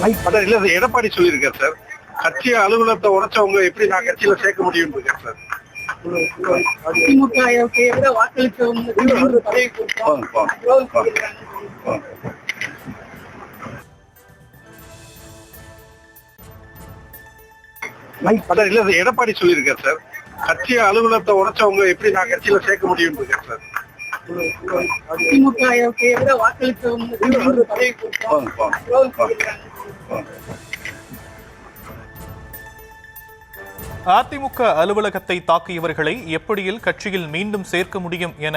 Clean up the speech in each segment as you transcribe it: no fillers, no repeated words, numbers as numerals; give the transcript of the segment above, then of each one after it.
அதான் இல்ல சார், எடப்பாடி சொல்லியிருக்காரு சார், கட்சி அலுவலகத்தை உடைச்சவங்க எப்படி நான் கட்சியில சேர்க்க முடியும் இருக்காரு சார். அதான் இல்ல சார், எடப்பாடி சொல்லியிருக்காரு சார், கட்சி அலுவலகத்தை உடைச்சவங்க எப்படி நான் கட்சியில சேர்க்க முடியும் இருக்காரு சார். அதிமுக அலுவலகத்தை தாக்கியவர்களை எப்படியில் கட்சியில் மீண்டும் சேர்க்க முடியும் என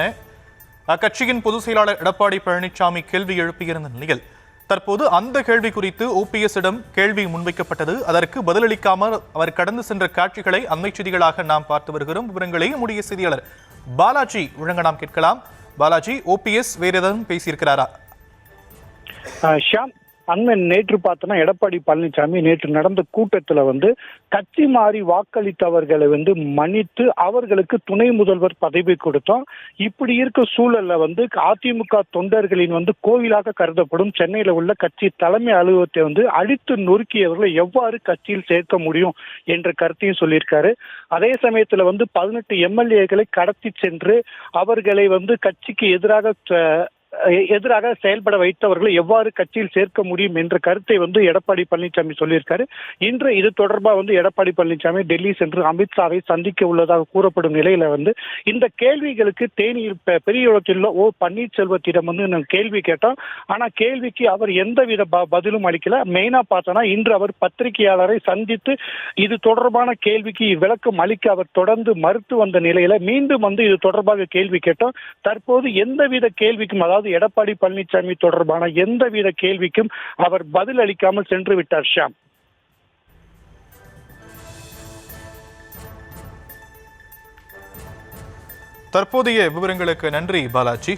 அக்கட்சியின் பொதுச் செயலாளர் எடப்பாடி பழனிசாமி கேள்வி எழுப்பியிருந்த நிலையில் தற்போது அந்த கேள்வி குறித்து ஓபிஎஸ்ஸிடம் கேள்வி முன்வைக்கப்பட்டது. அதற்கு பதிலளிக்காமல் அவர் கடந்து சென்ற காட்சிகளை அண்மை செய்திகளாக நாம் பார்த்து வருகிறோம். விவரங்களை நம்முடைய செய்தியாளர் பாலாஜி வழங்க நாம் கேட்கலாம். பாலாஜி, ஓபிஎஸ் வேற ஏதாவது பேசியிருக்கிறாரா? ஷாம், அண்ணன் நேற்று பார்த்தோன்னா எடப்பாடி பழனிசாமி நேற்று நடந்த கூட்டத்துல கட்சி மாறி வாக்களித்தவர்களை மன்னித்து அவர்களுக்கு துணை முதல்வர் பதவி கொடுத்தோம். இப்படி இருக்க சூழல்ல அதிமுக தொண்டர்களின் கோவிலாக கருதப்படும் சென்னையில உள்ள கட்சி தலைமை அலுவலகத்தை அடித்து நொறுக்கியவர்களை எவ்வாறு கட்சியில் சேர்க்க முடியும் என்ற கருத்தையும் சொல்லியிருக்காரு. அதே சமயத்துல 18 எம்எல்ஏக்களை கடத்தி சென்று அவர்களை கட்சிக்கு எதிராக செயல்பட வைத்தவர்களை எவ்வாறு கட்சியில் சேர்க்க முடியும் என்ற கருத்தை எடப்பாடி பழனிசாமி சொல்லியிருக்காரு. இன்று இது தொடர்பாக எடப்பாடி பழனிசாமி டெல்லி சென்று அமித்ஷாவை சந்திக்க உள்ளதாக கூறப்படும் நிலையில இந்த கேள்விகளுக்கு தேனியில் பெரியகுளத்தில் ஓ பன்னீர்செல்வத்திடம் நாங்கள் கேள்வி கேட்டோம். ஆனா கேள்விக்கு அவர் எந்தவித பதிலும் அளிக்கல. மெயினா பார்த்தோன்னா இன்று அவர் பத்திரிகையாளரை சந்தித்து இது தொடர்பான கேள்விக்கு விளக்கம் அளிக்க அவர் தொடர்ந்து மறுத்து வந்த நிலையில மீண்டும் இது தொடர்பாக கேள்வி கேட்டோம். தற்போது எந்தவித கேள்விக்கும், அதாவது எடப்பாடி பழனிசாமி தொடர்பான எந்தவித கேள்விக்கும் அவர் பதில் அளிக்காமல் சென்று விட்டார். ஷாம், தற்போதைய விவரங்களுக்கு நன்றி பாலாஜி.